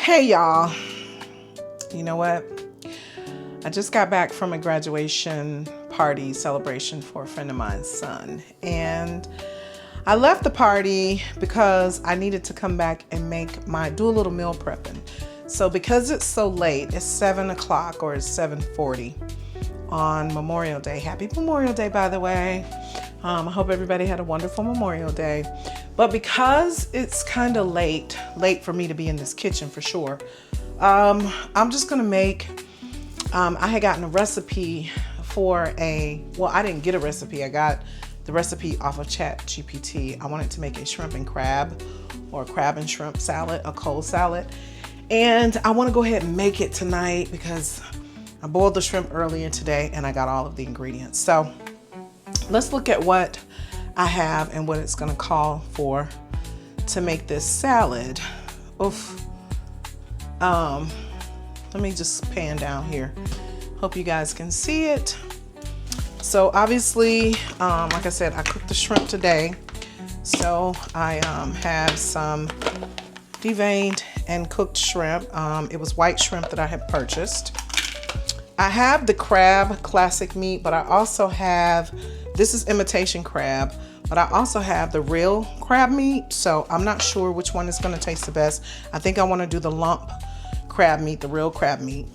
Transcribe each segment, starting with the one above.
Hey y'all, you know what? I just got back from a graduation party celebration for a friend of mine's son, and I left the party because I needed to come back and do a little meal prepping. So because it's so late, it's 7 o'clock or it's 7:40 on Memorial Day. Happy Memorial Day, by the way. I hope everybody had a wonderful Memorial Day. But because it's kind of late for me to be in this kitchen for sure, I'm just gonna make, I had gotten a recipe for I didn't get a recipe. I got the recipe off of ChatGPT. I wanted to make a shrimp and crab or crab and shrimp salad, a cold salad. And I wanna go ahead and make it tonight because I boiled the shrimp earlier today and I got all of the ingredients. So let's look at what I have and what it's gonna call for to make this salad. Oof. Let me just pan down here. Hope you guys can see it. So obviously, like I said, I cooked the shrimp today. So I have some deveined and cooked shrimp. It was white shrimp that I had purchased. I have the crab classic meat, but I also have, this is imitation crab, but I also have the real crab meat. So I'm not sure which one is gonna taste the best. I think I wanna do the lump crab meat, the real crab meat.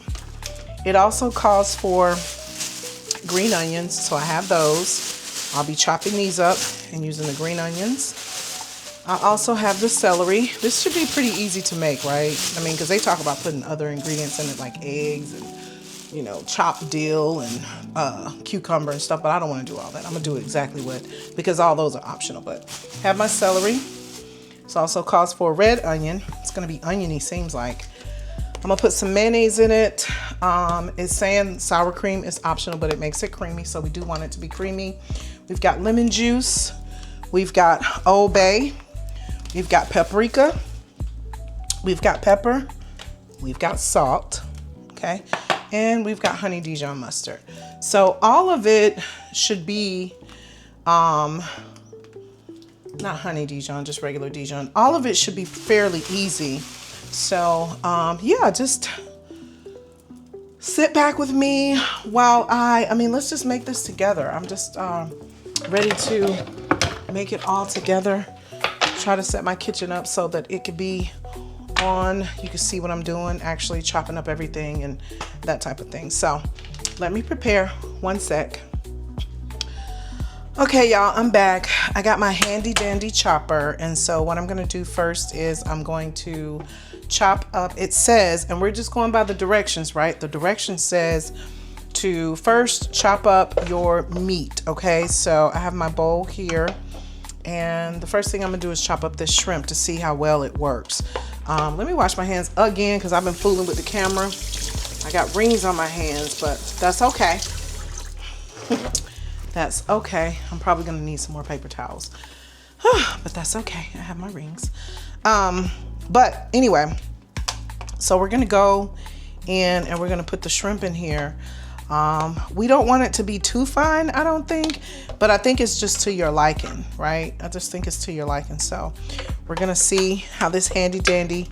It also calls for green onions, so I have those. I'll be chopping these up and using the green onions. I also have the celery. This should be pretty easy to make, right? I mean, because they talk about putting other ingredients in it like eggs and, you know, chopped dill and cucumber and stuff, but I don't want to do all that. I'm gonna do exactly because all those are optional. But have my celery. It also calls for a red onion. It's gonna be oniony, seems like. I'm gonna put some mayonnaise in it. It's saying sour cream is optional, but it makes it creamy, so we do want it to be creamy. We've got lemon juice. We've got Old Bay. We've got paprika. We've got pepper. We've got salt. Okay. And we've got honey Dijon mustard. So all of it should be, not honey Dijon, just regular Dijon. All of it should be fairly easy. So yeah, just sit back with me while I mean, let's just make this together. I'm just ready to make it all together. Try to set my kitchen up so that it could be on, you can see what I'm doing, actually chopping up everything and that type of thing. So let me prepare, one sec. Okay, y'all, I'm back. I got my handy dandy chopper, and so what I'm gonna do first is I'm going to chop up, it says, and we're just going by the directions, right? The direction says to first chop up your meat, okay? So I have my bowl here, and the first thing I'm gonna do is chop up this shrimp to see how well it works. Let me wash my hands again because I've been fooling with the camera. I got rings on my hands, but that's okay. That's okay. I'm probably gonna need some more paper towels, but that's okay. I have my rings. But anyway, so we're gonna go in and we're gonna put the shrimp in here. We don't want it to be too fine, I don't think, but I think it's just to your liking, right? I just think it's to your liking. So we're gonna see how this handy dandy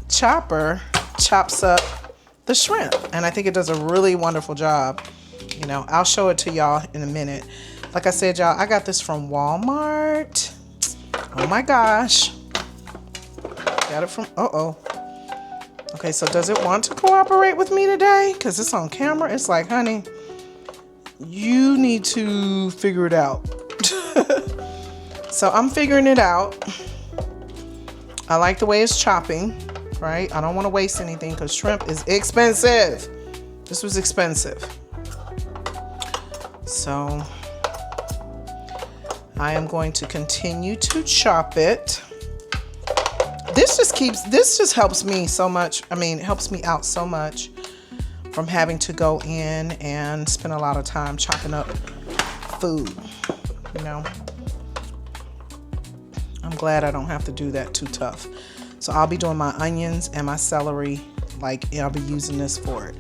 chopper chops up the shrimp. And I think it does a really wonderful job. You know, I'll show it to y'all in a minute. Like I said, y'all, I got this from Walmart. Oh my gosh. Got it from, Okay, so does it want to cooperate with me today? Because it's on camera. It's like, honey, you need to figure it out. So I'm figuring it out. I like the way it's chopping, right? I don't want to waste anything because shrimp is expensive. This was expensive. So I am going to continue to chop it. This just helps me so much. I mean, it helps me out so much from having to go in and spend a lot of time chopping up food, you know. I'm glad I don't have to do that too tough. So I'll be doing my onions and my celery, like I'll be using this for it.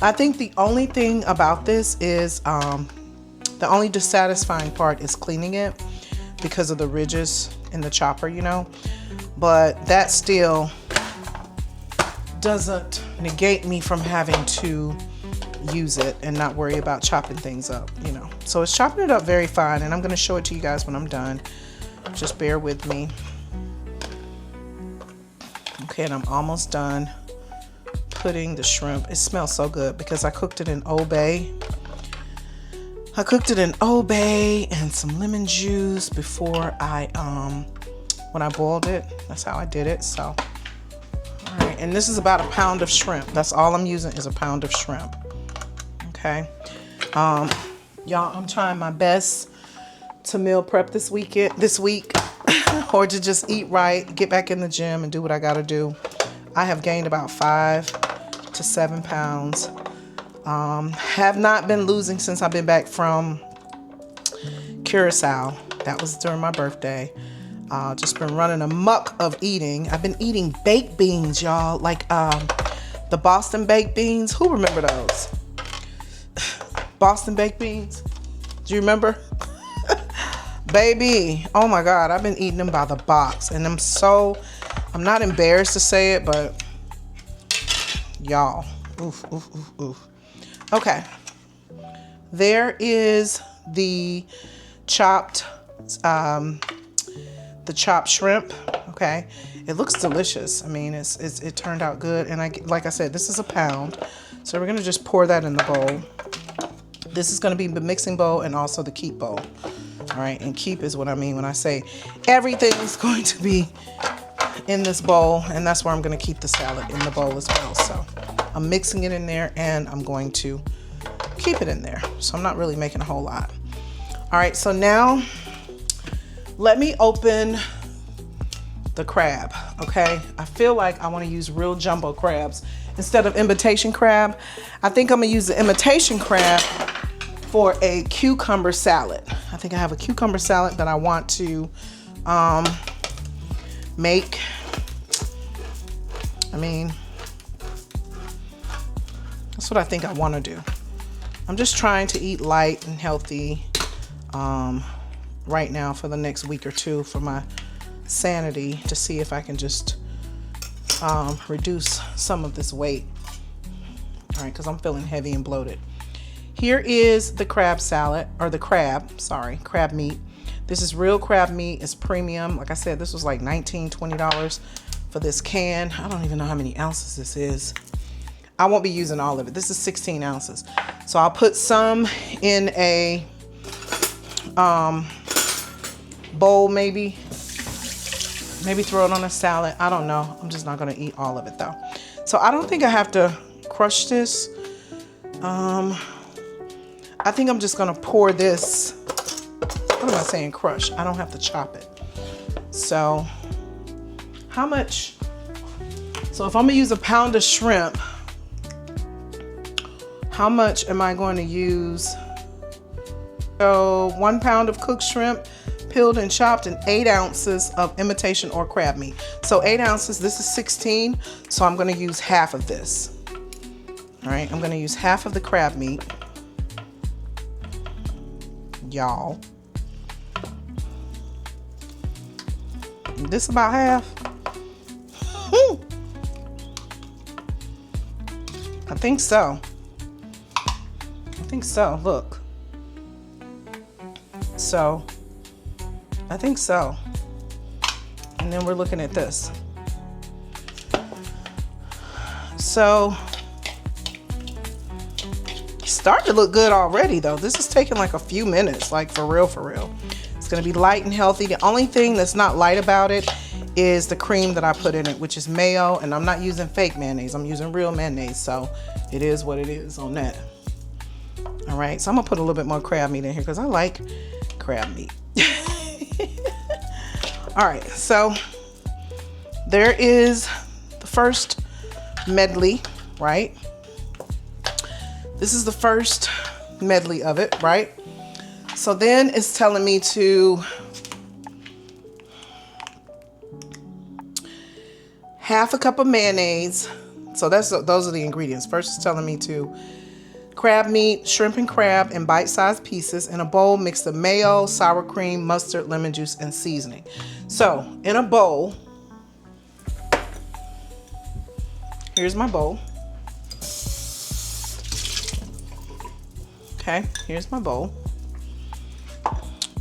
I think the only thing about this is, the only dissatisfying part is cleaning it because of the ridges in the chopper, you know. But that still doesn't negate me from having to use it and not worry about chopping things up, you know. So it's chopping it up very fine, and I'm going to show it to you guys when I'm done. Just bear with me. Okay, and I'm almost done putting the shrimp. It smells so good because I cooked it in Old Bay. I cooked it in Old Bay and some lemon juice before when I boiled it. That's how I did it. So, all right, and this is about a pound of shrimp. That's all I'm using is a pound of shrimp. Okay, y'all, I'm trying my best to meal prep this week, or to just eat right, get back in the gym and do what I gotta do. I have gained about 5 to 7 pounds. Have not been losing since I've been back from Curacao. That was during my birthday. Just been running amok of eating. I've been eating baked beans, y'all, like the Boston baked beans. Who remember those? Boston baked beans. Do you remember? Baby, oh my God, I've been eating them by the box, and I'm not embarrassed to say it, but y'all, oof, oof, oof, oof. Okay, there is the chopped shrimp. Okay, it looks delicious. I mean, it turned out good, and like I said, this is a pound, so we're gonna just pour that in the bowl. This is gonna be the mixing bowl and also the keep bowl. All right, and keep is what I mean when I say everything is going to be in this bowl, and that's where I'm going to keep the salad in the bowl as well. So I'm mixing it in there, and I'm going to keep it in there. So I'm not really making a whole lot. All right, so now let me open the crab, okay? I feel like I want to use real jumbo crabs instead of imitation crab. I think I'm going to use the imitation crab for a cucumber salad. I think I have a cucumber salad that I want to make. I mean, that's what I think I want to do. I'm just trying to eat light and healthy right now for the next week or two for my sanity, to see if I can just reduce some of this weight. All right, because I'm feeling heavy and bloated. Here is the crab salad, or the crab meat. This is real crab meat. It's premium. Like I said, this was like $19, $20 for this can. I don't even know how many ounces this is. I won't be using all of it. This is 16 ounces. So I'll put some in a bowl, maybe throw it on a salad. I don't know. I'm just not gonna eat all of it though. So I don't think I have to crush this. I think I'm just gonna pour this. What am I saying, crush? I don't have to chop it. So how much? So if I'm gonna use a pound of shrimp, how much am I going to use? So 1 pound of cooked shrimp, peeled and chopped, and 8 ounces of imitation or crab meat. So 8 ounces, this is 16. So I'm gonna use half of this. All right, I'm gonna use half of the crab meat. Y'all, this about half. I think so. Look, so I think so. And then we're looking at this. So starting to look good already though. This is taking like a few minutes, like for real. It's gonna be light and healthy. The only thing that's not light about it is the cream that I put in it, which is mayo, and I'm not using fake mayonnaise. I'm using real mayonnaise, so it is what it is on that. All right, so I'm gonna put a little bit more crab meat in here because I like crab meat. All right, so there is the first medley, right? This is the first medley of it, right? So then it's telling me to half a cup of mayonnaise. So those are the ingredients. First it's telling me to crab meat, shrimp and crab in bite-sized pieces in a bowl, mix of mayo, sour cream, mustard, lemon juice, and seasoning. So in a bowl, here's my bowl. Okay, here's my bowl.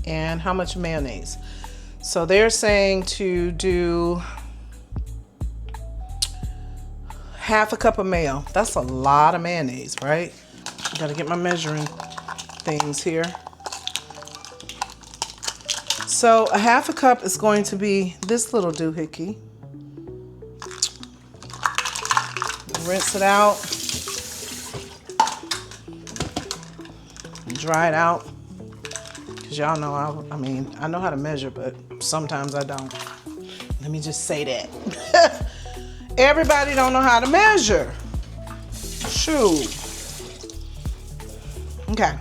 And how much mayonnaise? So they're saying to do half a cup of mayo. That's a lot of mayonnaise, right? I gotta get my measuring things here. So a half a cup is going to be this little doohickey. Rinse it out. Dry it out. Because y'all know, I mean, I know how to measure, but sometimes I don't. Let me just say that. Everybody don't know how to measure. Shoot. Okay.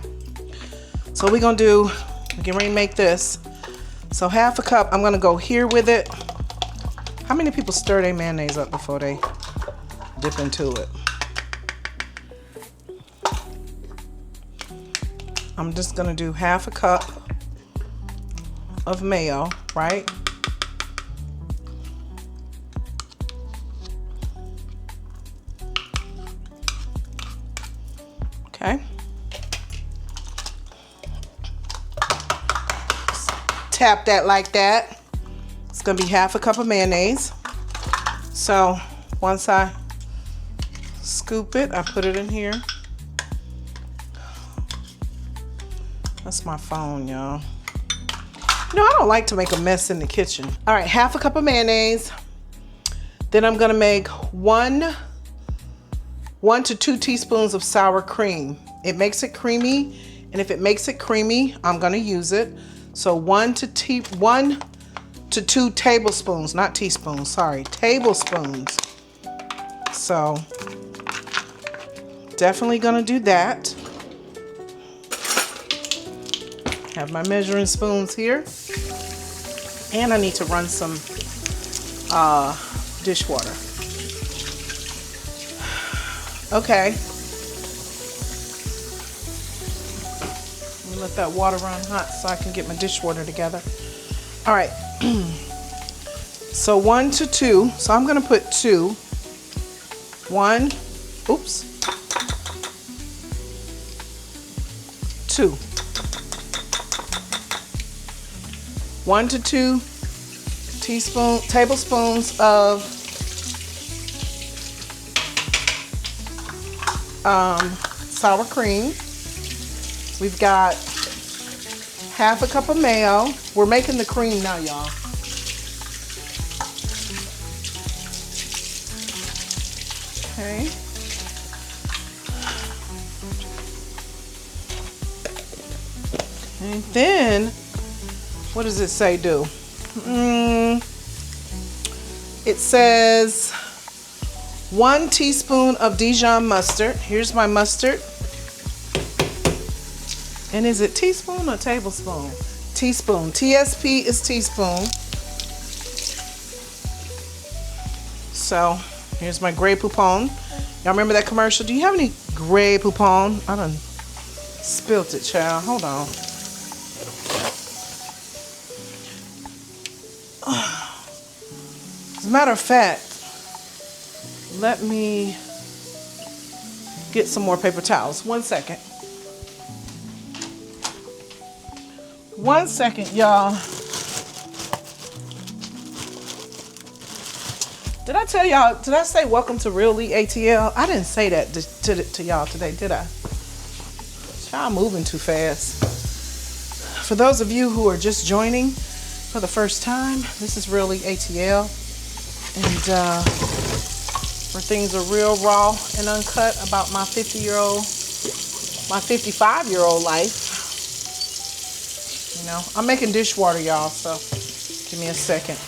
So we're gonna do, we can remake this. So half a cup, I'm gonna go here with it. How many people stir their mayonnaise up before they dip into it? I'm just gonna do half a cup of mayo, right? Okay. Tap that like that. It's gonna be half a cup of mayonnaise. So once I scoop it, I put it in here. That's my phone, y'all. No, I don't like to make a mess in the kitchen. All right, half a cup of mayonnaise. Then I'm gonna make one to 2 teaspoons of sour cream. It makes it creamy, and if it makes it creamy, I'm gonna use it. So 1 to 2 tablespoons, not teaspoons, sorry, tablespoons. So definitely gonna do that. Have my measuring spoons here. And I need to run some dishwater. Okay. Let me let that water run hot so I can get my dishwater together. All right. So 1 to 2. So I'm going to put 2. 1. Oops. 2. 1 to 2 tablespoons of sour cream. We've got half a cup of mayo. We're making the cream now, y'all. Okay. And then, what does it say do? It says 1 teaspoon of Dijon mustard. Here's my mustard. And is it teaspoon or tablespoon? Teaspoon. TSP is teaspoon. So here's my Grey Poupon. Y'all remember that commercial? Do you have any Grey Poupon? I done spilt it, child. Hold on. As a matter of fact, let me get some more paper towels. 1 second. 1 second, y'all. Did I tell y'all, did I say welcome to Real Lee ATL? I didn't say that to y'all today, did I? Y'all moving too fast. For those of you who are just joining for the first time, this is Real Lee ATL. And where things are real raw and uncut about my 55-year-old life. You know, I'm making dishwater, y'all, so give me a second.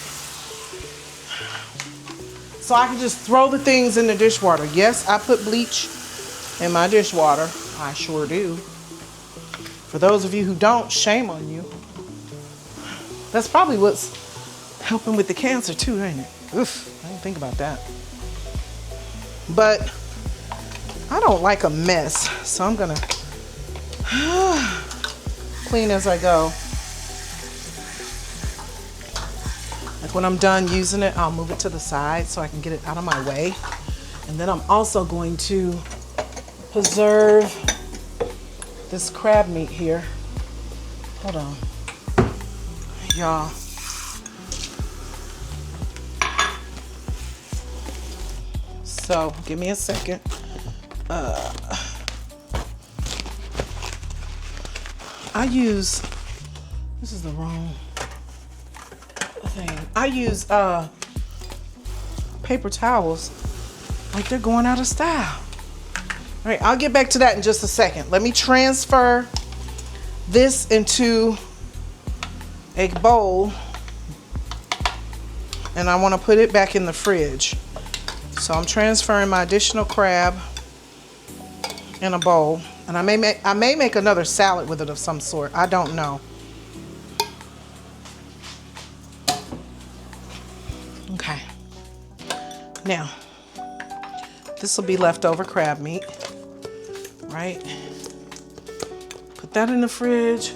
So I can just throw the things in the dishwater. Yes, I put bleach in my dishwater. I sure do. For those of you who don't, shame on you. That's probably what's helping with the cancer too, ain't it? Oof, I didn't think about that. But I don't like a mess, so I'm gonna clean as I go. Like when I'm done using it, I'll move it to the side so I can get it out of my way. And then I'm also going to preserve this crab meat here. Hold on, y'all. So give me a second. This is the wrong thing. I use paper towels like they're going out of style. All right, I'll get back to that in just a second. Let me transfer this into a bowl, and I want to put it back in the fridge. So I'm transferring my additional crab in a bowl, and I may make another salad with it of some sort. I don't know. Okay. Now, this will be leftover crab meat, right? Put that in the fridge.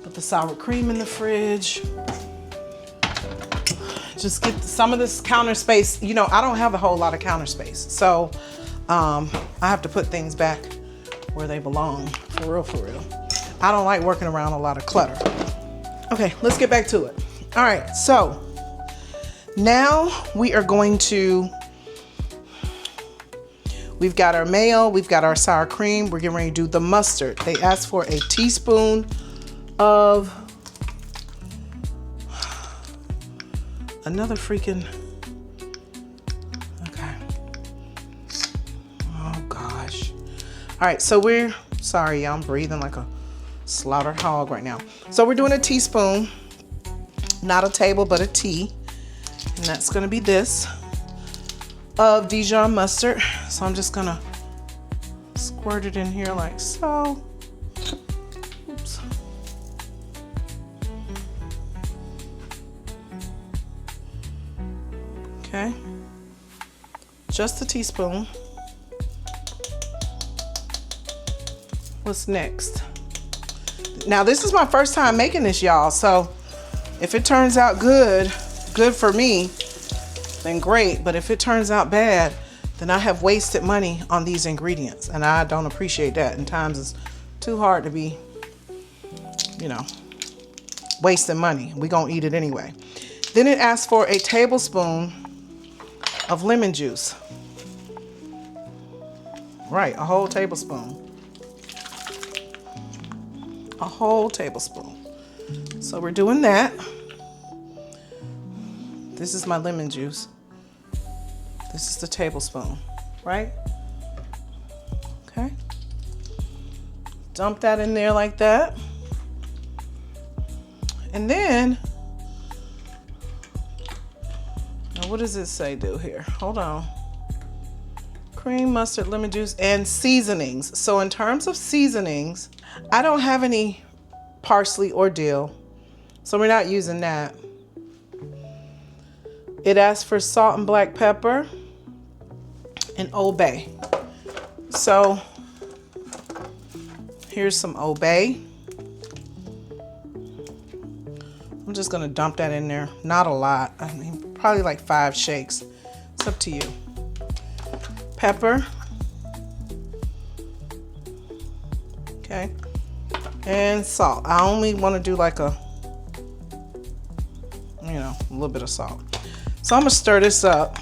Put the sour cream in the fridge. Just get some of this counter space. You know, I don't have a whole lot of counter space, so I have to put things back where they belong, for real, for real. I don't like working around a lot of clutter. Okay, let's get back to it. All right, so now we are going to, we've got our mayo, we've got our sour cream, we're getting ready to do the mustard. They asked for a teaspoon of another freaking, okay. Oh gosh. All right, so sorry, I'm breathing like a slaughtered hog right now. So we're doing a teaspoon, not a table, but a tea. And that's gonna be this of Dijon mustard. So I'm just gonna squirt it in here like so. Oops. Okay, just a teaspoon. What's next? Now this is my first time making this, y'all, so if it turns out good for me, then great. But if it turns out bad, then I have wasted money on these ingredients, and I don't appreciate that. In times it's too hard to be, you know, wasting money. We gonna eat it anyway. Then it asks for a tablespoon of lemon juice. Right, a whole tablespoon. A whole tablespoon. So we're doing that. This is my lemon juice. This is the tablespoon, right? Okay. Dump that in there like that. And then, now what does it say do here? Hold on. Cream, mustard, lemon juice, and seasonings. So in terms of seasonings, I don't have any parsley or dill, so we're not using that. It asks for salt and black pepper and Old Bay. So here's some Old Bay. I'm just gonna dump that in there. Not a lot. I mean, probably like 5 shakes. It's up to you. Pepper. Okay. And salt. I only want to do like a, you know, a little bit of salt. So I'm gonna stir this up,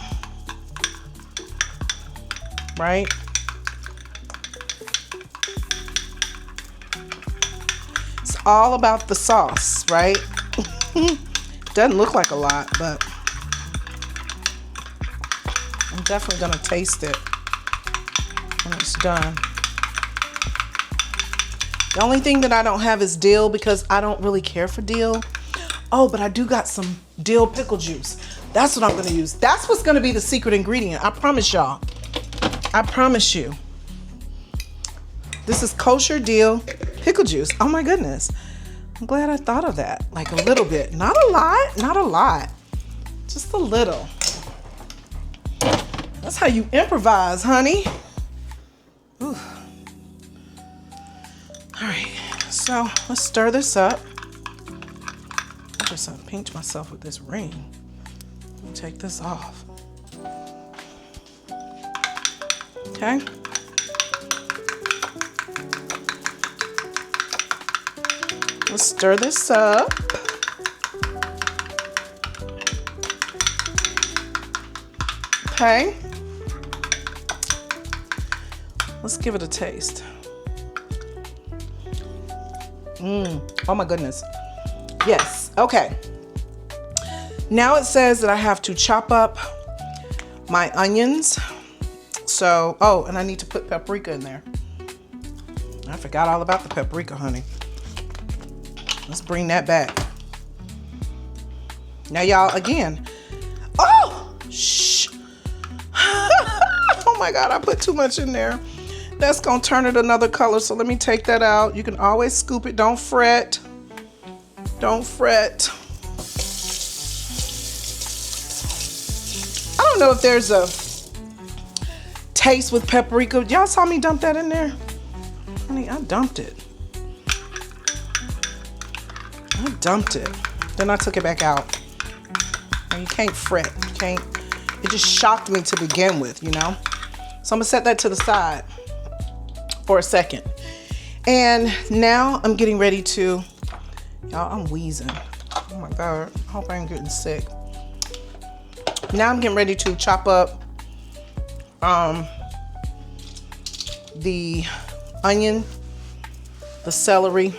right? It's all about the sauce, right? Doesn't look like a lot, but I'm definitely gonna taste it when it's done. The only thing that I don't have is dill because I don't really care for dill. Oh, but I do got some dill pickle juice. That's what I'm gonna use. That's what's gonna be the secret ingredient. I promise y'all. I promise you. This is kosher dill pickle juice. Oh my goodness. I'm glad I thought of that. Like a little bit. Not a lot. Not a lot. Just a little. That's how you improvise, honey. Ooh. All right. So let's stir this up. I just pinched myself with this ring. Let me take this off. Okay. Let's stir this up. Okay. Let's give it a taste. Oh my goodness. Yes. Okay. Now it says that I have to chop up my onions. So, oh, and I need to put paprika in there. I forgot all about the paprika, honey. Let's bring that back. Now, y'all, again. Oh, shh. Oh my God, I put too much in there. That's gonna turn it another color, so let me take that out. You can always scoop it, don't fret. Don't fret. I don't know if there's a taste with paprika. Y'all saw me dump that in there? Honey, I dumped it. I dumped it. Then I took it back out. And you can't fret. You can't. It just shocked me to begin with, you know? So I'm gonna set that to the side for a second. And now I'm getting ready to, y'all, I'm wheezing. Oh my God, I hope I ain't getting sick. Now I'm getting ready to chop up the onion, the celery,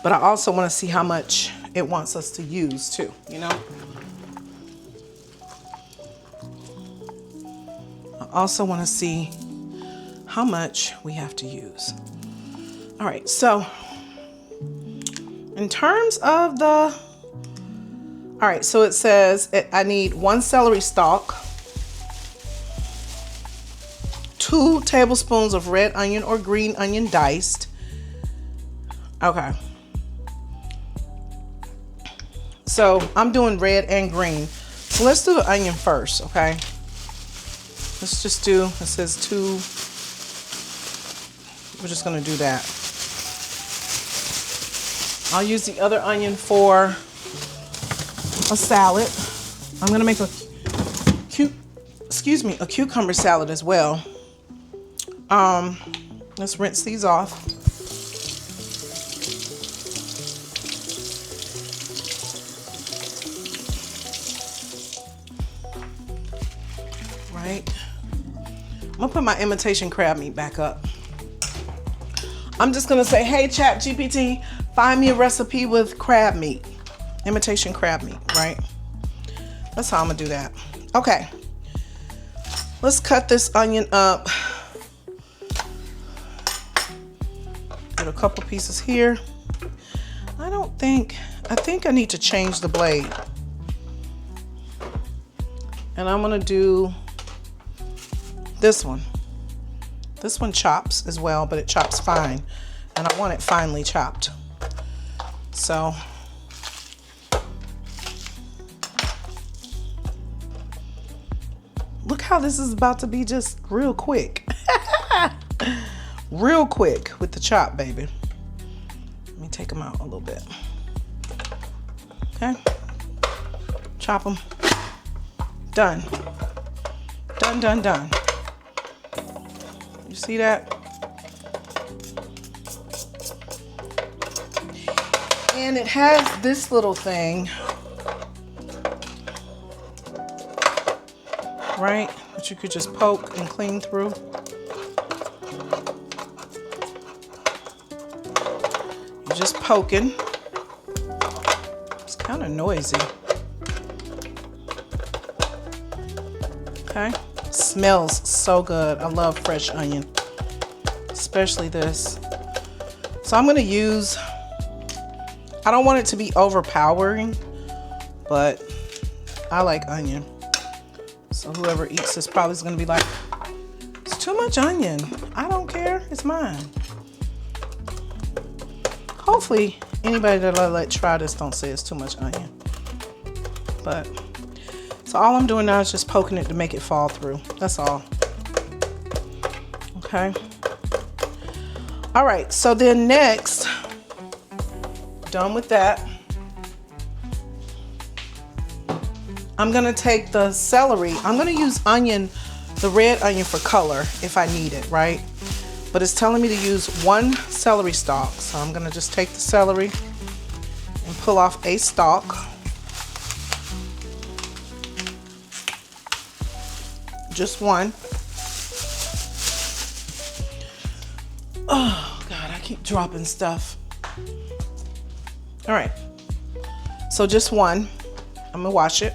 but I also want to see how much it wants us to use too, you know? I also want to see how much we have to use. All right, so in terms of the, all right, so it says I need 1 celery stalk, 2 tablespoons of red onion or green onion diced. Okay. So I'm doing red and green. So let's do the onion first, okay? Let's just do, it says 2. We're just gonna do that. I'll use the other onion for a salad. I'm gonna make a cucumber salad as well. Let's rinse these off. Right. I'm gonna put my imitation crab meat back up. I'm just gonna say, hey, ChatGPT, find me a recipe with crab meat. Imitation crab meat, right? That's how I'm gonna do that. Okay. Let's cut this onion up. Get a couple pieces here. I think I need to change the blade. And I'm gonna do this one. This one chops as well, but it chops fine. And I want it finely chopped. So, look how this is about to be just real quick. Real quick with the chop, baby. Let me take them out a little bit. Okay. Chop them. Done. Done, done, done. You see that? And it has this little thing, right? That you could just poke and clean through. You're just poking. It's kind of noisy. Okay. Smells so good. I love fresh onion, especially this. So I'm going to use, I don't want it to be overpowering, but I like onion. So whoever eats this probably is going to be like, it's too much onion. I don't care. It's mine. Hopefully anybody that I let try this don't say it's too much onion. But so all I'm doing now is just poking it to make it fall through. That's all. Okay. All right. So then next, done with that, I'm going to take the celery. I'm going to use onion the red onion for color if I need it, right? But it's telling me to use 1 celery stalk. So I'm gonna just take the celery and pull off a stalk. Just 1. Oh God, I keep dropping stuff. All right, so just 1. I'm gonna wash it.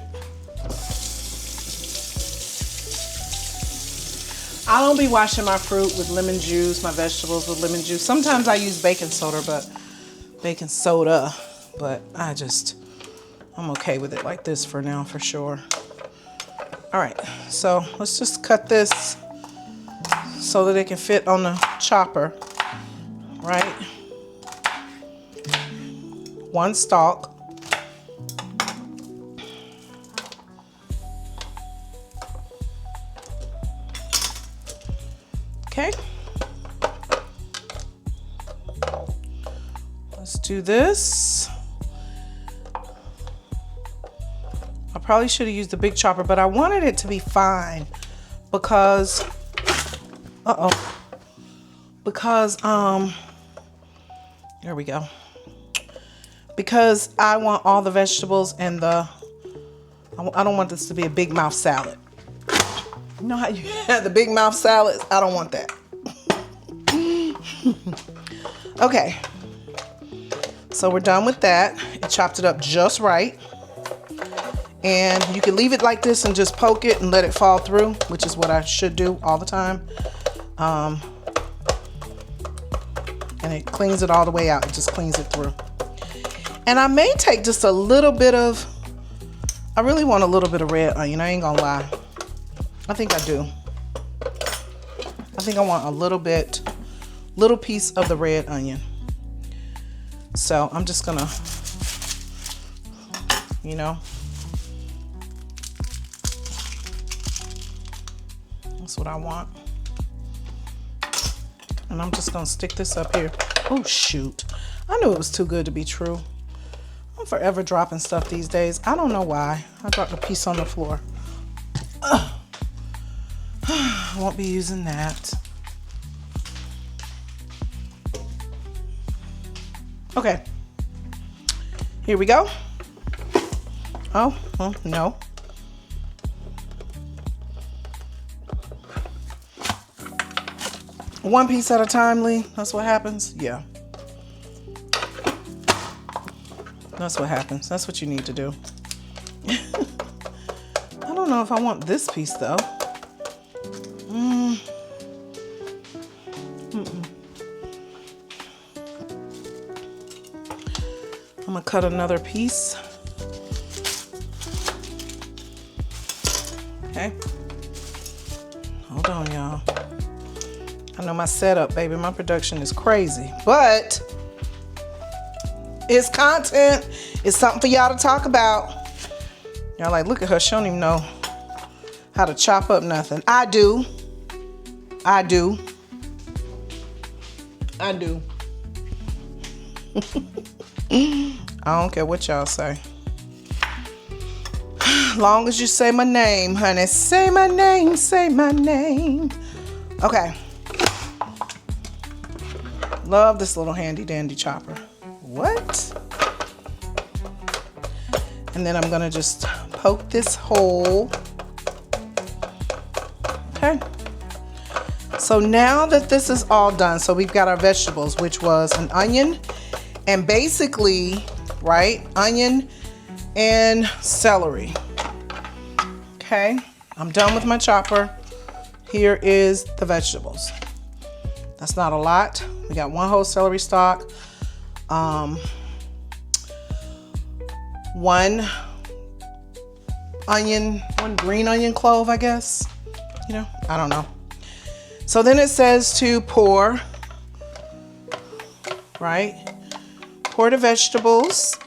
I don't be washing my fruit with lemon juice, my vegetables with lemon juice. Sometimes I use baking soda, but I'm okay with it like this for now, for sure. All right, so let's just cut this so that it can fit on the chopper, right? 1 stalk. Okay. Let's do this. I probably should have used the big chopper, but I wanted it to be fine because, there we go. Because I want all the vegetables and I don't want this to be a big mouth salad. You know how you have the big mouth salads? I don't want that. Okay. So we're done with that. It chopped it up just right. And you can leave it like this and just poke it and let it fall through, which is what I should do all the time. And it cleans it all the way out. It just cleans it through. And I may take just a little bit of, I really want a little bit of red onion. I ain't gonna lie. I think I do. I think I want a little piece of the red onion. So I'm just gonna, you know, that's what I want. And I'm just gonna stick this up here. Oh shoot, I knew it was too good to be true. I'm forever dropping stuff these days. I don't know why. I dropped a piece on the floor. I won't be using that. Okay, here we go. Oh, well, no. One piece at a time, Lee. That's what happens. Yeah. That's what happens. That's what you need to do. I don't know if I want this piece though. I'm gonna cut another piece. Okay. Hold on, y'all. I know my setup, baby. My production is crazy, but it's content. It's something for y'all to talk about. Y'all like, look at her. She don't even know how to chop up nothing. I do. I do. I do. I don't care what y'all say. Long as you say my name, honey. Say my name, say my name. Okay. Love this little handy dandy chopper. What? And then I'm gonna just poke this hole. Okay. So now that this is all done, so we've got our vegetables, which was an onion and basically, right, onion and celery. Okay, I'm done with my chopper. Here is the vegetables. That's not a lot. We got 1 whole celery stalk, 1 onion, 1 green onion clove, I guess. You know, I don't know. So then it says to pour, right? Pour the vegetables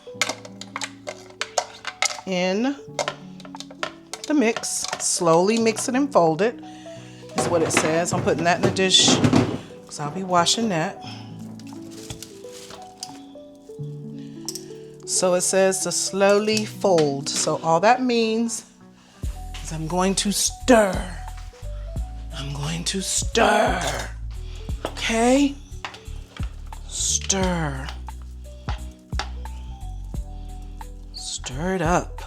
in the mix. Slowly mix it and fold it. That's what it says. I'm putting that in the dish because I'll be washing that. So it says to slowly fold. So all that means is I'm going to stir. I'm going to stir. Okay? Stir. Stir it up.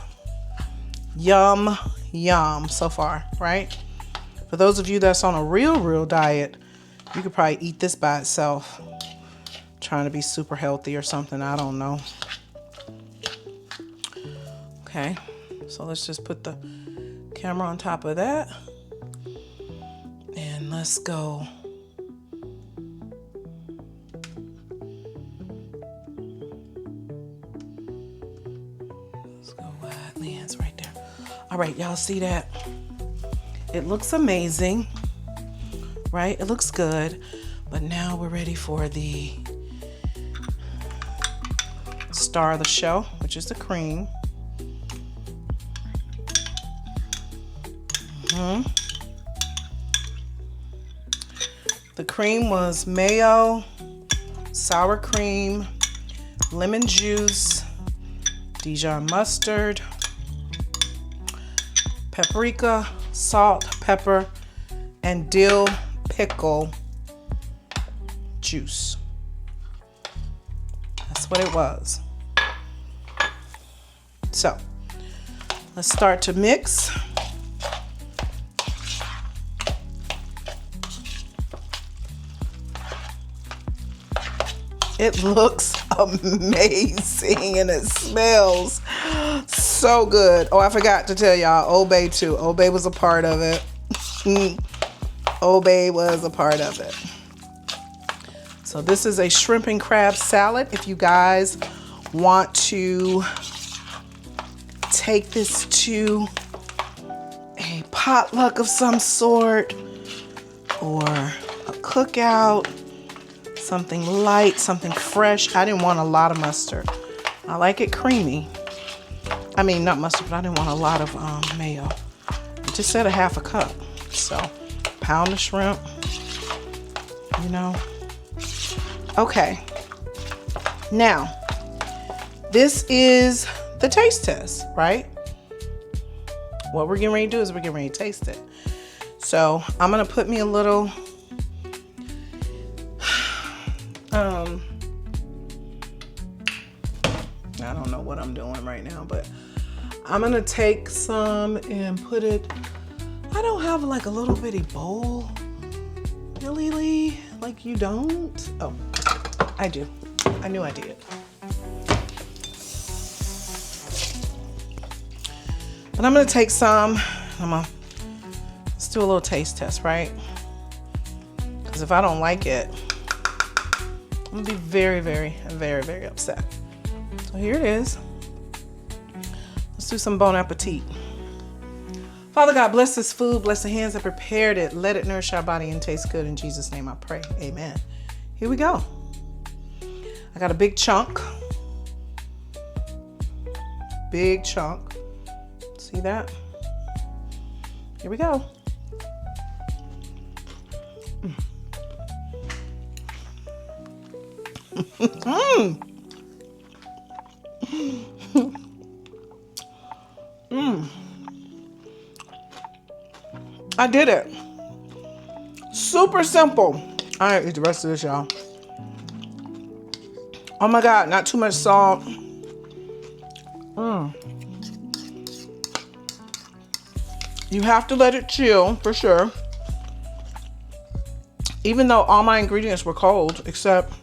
Yum, yum so far, right? For those of you that's on a real diet, you could probably eat this by itself. Trying to be super healthy or something, I don't know. Okay, so let's just put the camera on top of that. And let's go. Let's go wide lens right there. All right, y'all see that? It looks amazing, right? It looks good. But now we're ready for the star of the show, which is the cream. The cream was mayo, sour cream, lemon juice, Dijon mustard, paprika, salt, pepper, and dill pickle juice. That's what it was. So let's start to mix. It looks amazing and it smells so good. Oh, I forgot to tell y'all, Old Bay too. Old Bay was a part of it. Old Bay was a part of it. So this is a shrimp and crab salad. If you guys want to take this to a potluck of some sort or a cookout, something light, something fresh. I didn't want a lot of mustard. I like it creamy. I mean, not mustard, but I didn't want a lot of mayo. I just said a half a cup. So, pound the shrimp, you know. Okay. Now, this is the taste test, right? What we're getting ready to do is we're getting ready to taste it. So, I'm going to put me a little I don't know what I'm doing right now, but I'm gonna take some and put it. I don't have like a little bitty bowl, really, like you don't. Oh, I do. I knew I did. But I'm gonna take some. Let's do a little taste test, right? Because if I don't like it, I'm gonna be very upset. So here it is. Let's do some bon appetit. Father God, bless this food, bless the hands that prepared it. Let it nourish our body and taste good. In Jesus' name I pray, amen. Here we go. I got a big chunk. Big chunk. See that? Here we go. I did it. Super simple. All right, eat the rest of this, y'all. Oh my God, not too much salt. You have to let it chill for sure. Even though all my ingredients were cold, except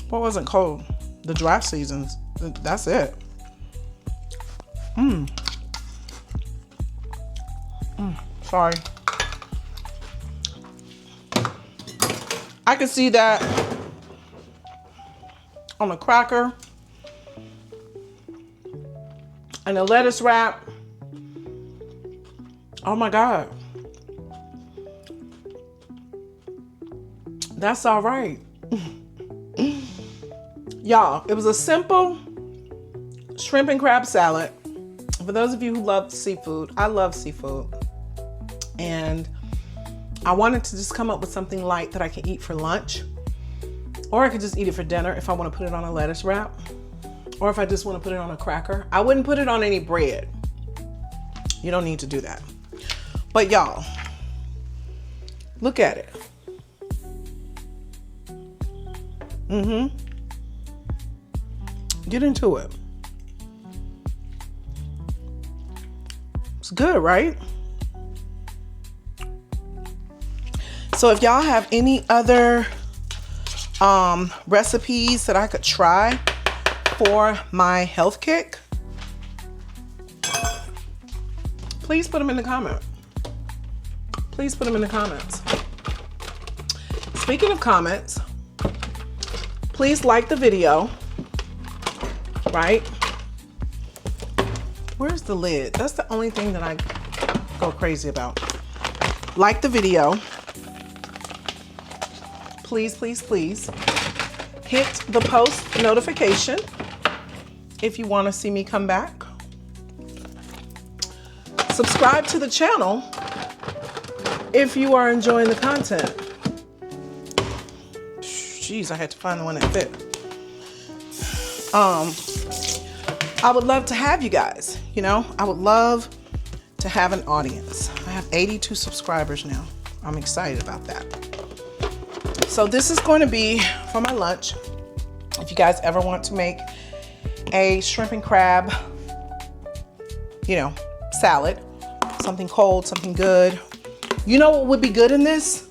what wasn't cold? The dry seasons. That's it. Sorry. I can see that on a cracker and a lettuce wrap. Oh my God. That's all right. Y'all, it was a simple shrimp and crab salad. For those of you who love seafood, I love seafood. And I wanted to just come up with something light that I can eat for lunch. Or I could just eat it for dinner if I want to put it on a lettuce wrap. Or if I just want to put it on a cracker. I wouldn't put it on any bread. You don't need to do that. But y'all, Look at it. Get into it. It's good, right? So if y'all have any other recipes that I could try for my health kick, please put them in the comment. Please put them in the comments. Speaking of comments, please like the video, right? Where's the lid? That's the only thing that I go crazy about. Like the video. Please, please, please hit the post notification if you want to see me come back. Subscribe to the channel if you are enjoying the content. Jeez, I had to find the one that fit. I would love to have you guys, you know, I would love to have an audience. I have 82 subscribers now. I'm excited about that. So this is going to be for my lunch. If you guys ever want to make a shrimp and crab, you know, salad, something cold, something good. You know what would be good in this?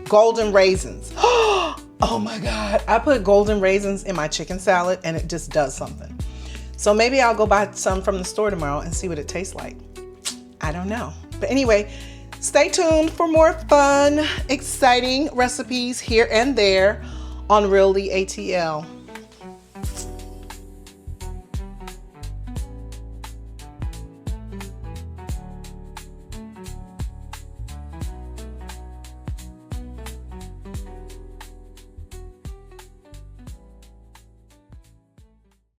Golden raisins. Oh my God. I put golden raisins in my chicken salad and it just does something. So maybe I'll go buy some from the store tomorrow and see what it tastes like. I don't know. But anyway, stay tuned for more fun, exciting recipes here and there on Really ATL.